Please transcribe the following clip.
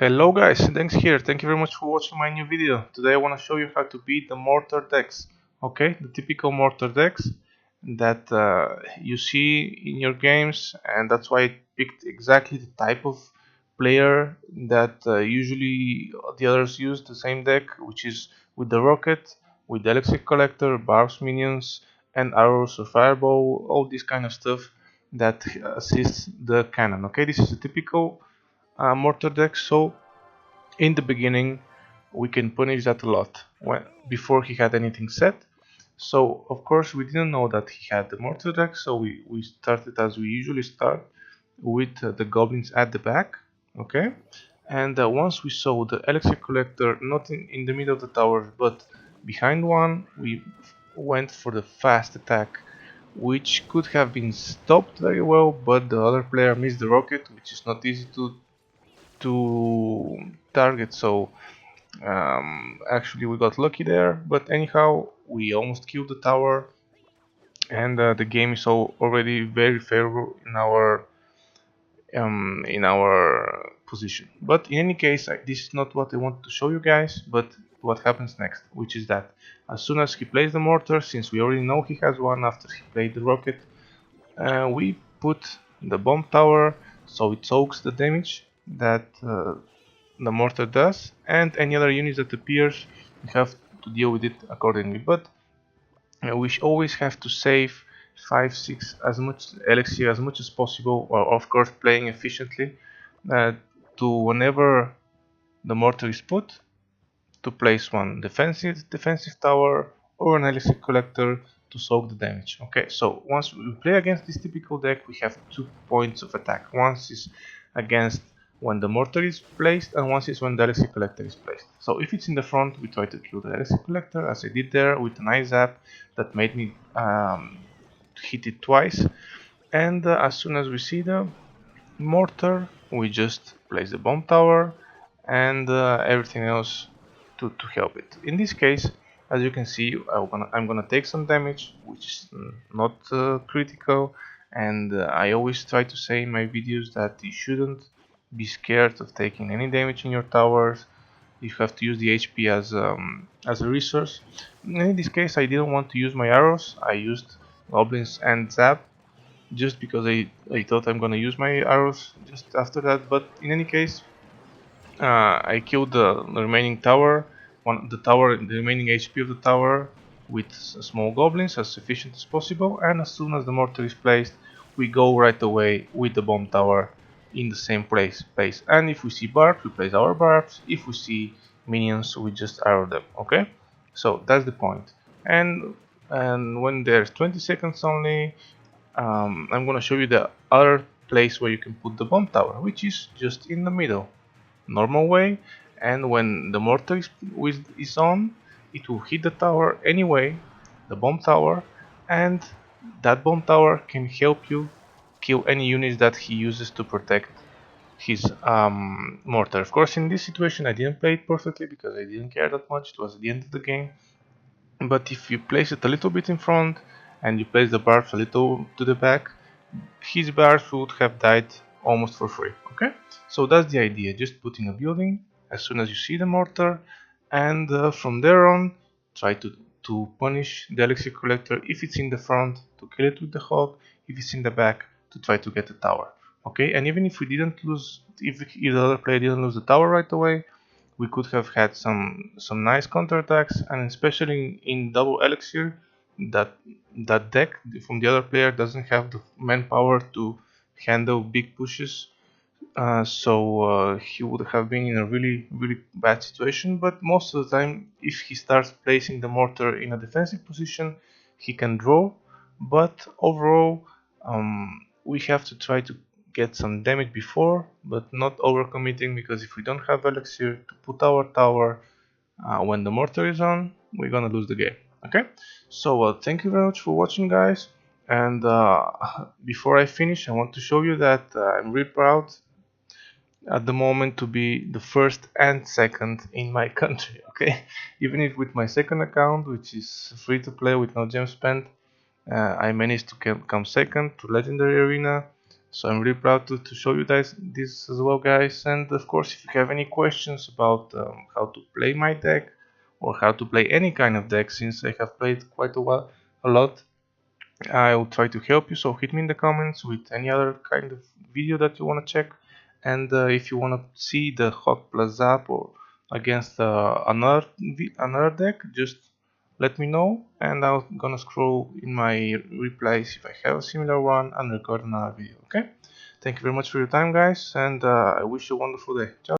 Hello guys, thanks here. Thank you very much for watching my new video. Today I want to show you how to beat the mortar decks. Okay, the typical mortar decks that you see in your games, and that's why I picked exactly the type of player that usually the others use the same deck, which is with the rocket, with the elixir collector, barbs minions, and arrows or fireball, all this kind of stuff that assists the cannon. Okay, this is a typical mortar deck. So in the beginning we can punish that a lot before he had anything set. So of course we didn't know that he had the mortar deck, so we started as we usually start with the goblins at the back. Okay, and once we saw the elixir collector not in the middle of the tower but behind one, we went for the fast attack, which could have been stopped very well, but the other player missed the rocket, which is not easy to target. So actually we got lucky there, but anyhow we almost killed the tower, and the game is already very favorable in our position. But in any case, this is not what I want to show you guys, but what happens next, which is that as soon as he plays the mortar, since we already know he has one after he played the rocket, we put the bomb tower so it soaks the damage that the mortar does, and any other units that appears, you have to deal with it accordingly. But we always have to save 5 6 as much elixir as much as possible, while of course playing efficiently, uh, to whenever the mortar is put, to place one defensive tower or an elixir collector to soak the damage. Okay, so once we play against this typical deck, we have 2 points of attack. Once is against when the mortar is placed, and once is when the elixir collector is placed. So if it's in the front, we try to kill the elixir collector, as I did there with an ice zap that made me hit it twice. And as soon as we see the mortar, we just place the bomb tower and everything else to help it. In this case, as you can see, I'm gonna take some damage, which is not critical, and I always try to say in my videos that you shouldn't be scared of taking any damage in your towers. You have to use the HP as a resource. In this case, I didn't want to use my arrows. I used goblins and zap, just because I thought I'm gonna use my arrows just after that. But in any case, I killed the remaining tower, the remaining HP of the tower with small goblins as efficient as possible, and as soon as the mortar is placed, we go right away with the bomb tower in the same place. And if we see barbs, we place our barbs. If we see minions, we just arrow them. Okay, so that's the point. And when there's 20 seconds only, I'm gonna show you the other place where you can put the bomb tower, which is just in the middle, normal way. And when the mortar is on, it will hit the tower anyway, the bomb tower, and that bomb tower can help you kill any units that he uses to protect his mortar. Of course, in this situation I didn't play it perfectly because I didn't care that much. It was the end of the game. But if you place it a little bit in front and you place the barbs a little to the back, his barbs would have died almost for free. Okay, so that's the idea. Just putting a building as soon as you see the mortar, and from there on, try to punish the elixir collector if it's in the front, to kill it with the hog. If it's in the back, to try to get the tower. Okay, and even if we didn't lose, if the other player didn't lose the tower right away, we could have had some nice counterattacks, and especially in double elixir, that that deck from the other player doesn't have the manpower to handle big pushes. So he would have been in a really bad situation. But most of the time, if he starts placing the mortar in a defensive position, he can draw. But overall, we have to try to get some damage before, but not overcommitting, because if we don't have elixir to put our tower when the mortar is on, we're gonna lose the game. Okay, so thank you very much for watching, guys. And before I finish, I want to show you that I'm really proud at the moment to be the first and second in my country. Okay, even if with my second account, which is free to play with no gems spent, I managed to come second to legendary arena. So I'm really proud to show you guys this as well, guys. And of course, if you have any questions about how to play my deck or how to play any kind of deck, since I have played quite a lot, I will try to help you. So hit me in the comments with any other kind of video that you want to check. And if you want to see the Hawk plus Zap or against another deck, just let me know, and I'm gonna scroll in my replies if I have a similar one and record another video. Okay? Thank you very much for your time, guys, and I wish you a wonderful day. Ciao.